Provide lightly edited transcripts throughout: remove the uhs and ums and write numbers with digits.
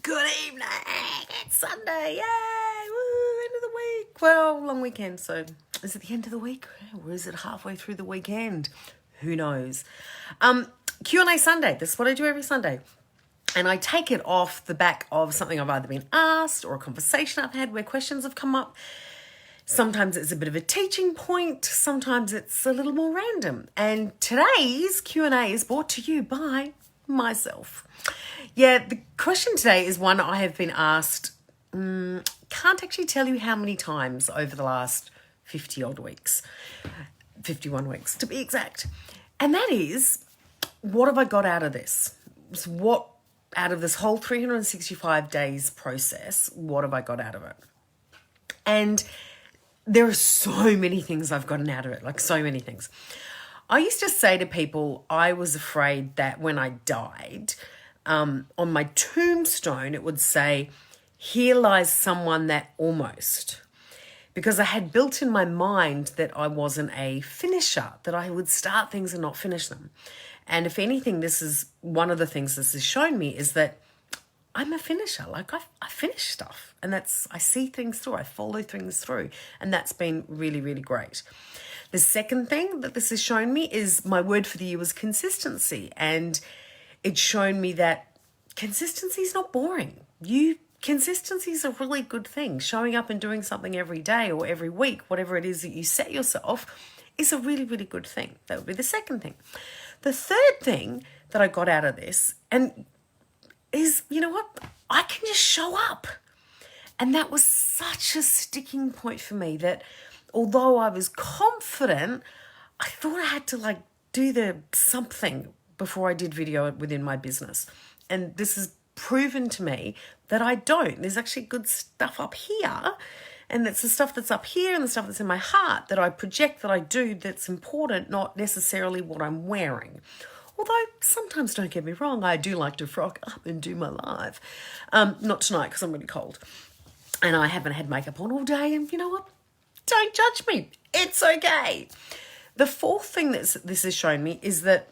Good evening. It's Sunday. Yay. Woo, end of the week. Well, long weekend. So is it the end of the week or is it halfway through the weekend? Who knows? Q&A Sunday. This is what I do every Sunday. And I take it off the back of something I've either been asked or a conversation I've had where questions have come up. Sometimes it's a bit of a teaching point. Sometimes it's a little more random. And today's Q&A is brought to you by myself. Yeah, the question today is one I have been asked, can't actually tell you how many times over the last 50-odd weeks. 51 weeks to be exact. And that is, what have I got out of this? So what, out of this whole 365 days process, what have I got out of it? And there are so many things I've gotten out of it, like so many things. I used to say to people, I was afraid that when I died, on my tombstone, it would say, here lies someone that almost. Because I had built in my mind that I wasn't a finisher, that I would start things and not finish them. And if anything, this is one of the things this has shown me is that I'm a finisher. Like I finish stuff, and I see things through, I follow things through, and that's been really, really great. The second thing that this has shown me is my word for the year was consistency, and it's shown me that consistency is not boring. Consistency is a really good thing. Showing up and doing something every day or every week, whatever it is that you set yourself, is a really, really good thing. That would be the second thing. The third thing that I got out of this is, you know what? I can just show up. And that was such a sticking point for me that although I was confident, I thought I had to do the something before I did video within my business. And this has proven to me that I don't. There's actually good stuff up here. And it's the stuff that's up here and the stuff that's in my heart that I project that I do that's important, not necessarily what I'm wearing. Although sometimes, don't get me wrong, I do like to frock up and do my live. Not tonight because I'm really cold. And I haven't had makeup on all day. And you know what? Don't judge me. It's okay. The fourth thing that this has shown me is that,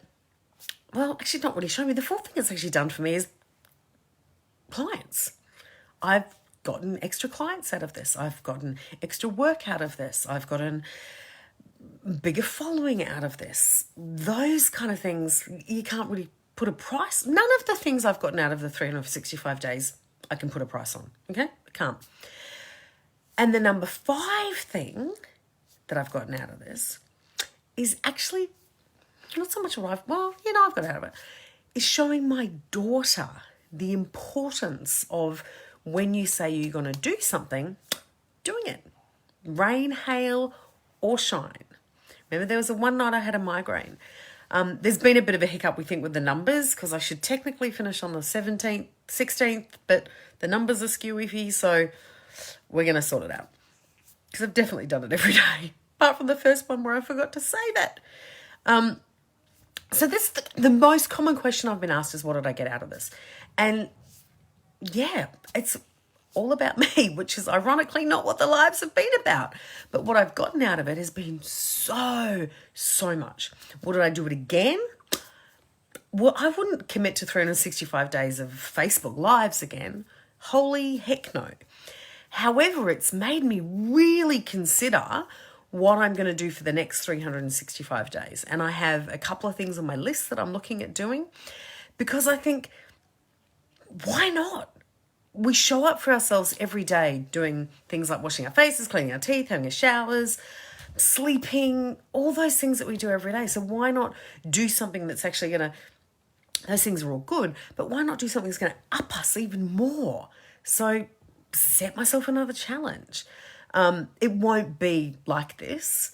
well, actually not really shown me. The fourth thing it's actually done for me is clients. I've gotten extra clients out of this. I've gotten extra work out of this. I've gotten bigger following out of this. Those kind of things, you can't really put a price. None of the things I've gotten out of the 365 days, I can put a price on. Okay? I can't. And the number 5 thing that I've gotten out of this is actually not so much what I've got out of it, is showing my daughter the importance of when you say you're going to do something, doing it. Rain, hail, or shine. Remember, there was one night I had a migraine. There's been a bit of a hiccup, we think, with the numbers, because I should technically finish on the 17th, 16th, but the numbers are skewy, so we're going to sort it out. Because I've definitely done it every day, apart from the first one where I forgot to say that. So this the most common question I've been asked is, what did I get out of this? And yeah, it's all about me, which is ironically not what the lives have been about. But what I've gotten out of it has been so much. Would I do it again? Well, I wouldn't commit to 365 days of Facebook Lives again. Holy heck no. However, it's made me really consider what I'm going to do for the next 365 days. And I have a couple of things on my list that I'm looking at doing because I think, why not? We show up for ourselves every day doing things like washing our faces, cleaning our teeth, having our showers, sleeping, all those things that we do every day. So why not do something that's actually going to, those things are all good, but why not do something that's going to up us even more? So set myself another challenge. It won't be like this,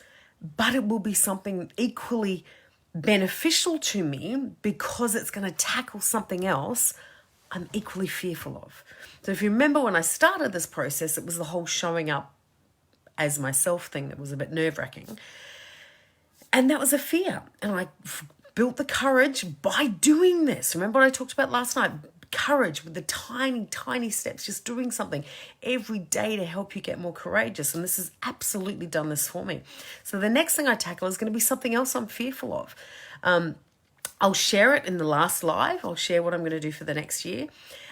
but it will be something equally beneficial to me because it's going to tackle something else I'm equally fearful of. So if you remember when I started this process, it was the whole showing up as myself thing that was a bit nerve-wracking. And that was a fear. And I built the courage by doing this. Remember what I talked about last night? Courage with the tiny, tiny steps, just doing something every day to help you get more courageous. And this has absolutely done this for me. So the next thing I tackle is going to be something else I'm fearful of. I'll share it in the last live. I'll share what I'm going to do for the next year.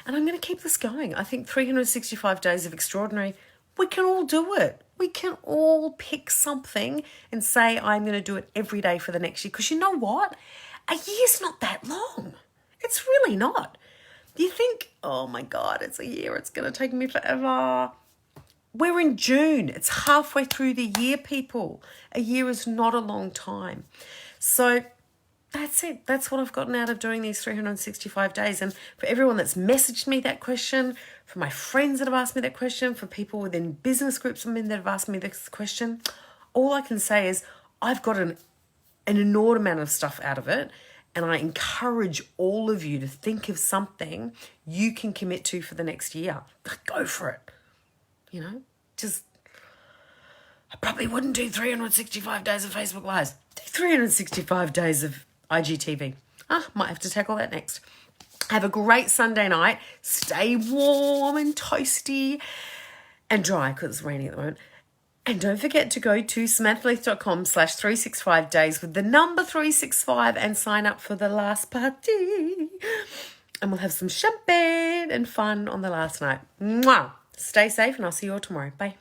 And I'm going to keep this going. I think 365 days of extraordinary, we can all do it. We can all pick something and say, I'm going to do it every day for the next year. Because you know what? A year's not that long. It's really not. You think, oh my God, it's a year. It's going to take me forever. We're in June. It's halfway through the year, people. A year is not a long time. So that's it. That's what I've gotten out of doing these 365 days. And for everyone that's messaged me that question, for my friends that have asked me that question, for people within business groups that have asked me this question, all I can say is I've got an inordinate amount of stuff out of it. And I encourage all of you to think of something you can commit to for the next year. Go for it. You know, I probably wouldn't do 365 days of Facebook Lives. Do 365 days of IGTV. Might have to tackle that next. Have a great Sunday night. Stay warm and toasty and dry because it's raining at the moment. And don't forget to go to samanthalethe.com/365days with the number 365 and sign up for the last party. And we'll have some champagne and fun on the last night. Mwah! Stay safe and I'll see you all tomorrow. Bye.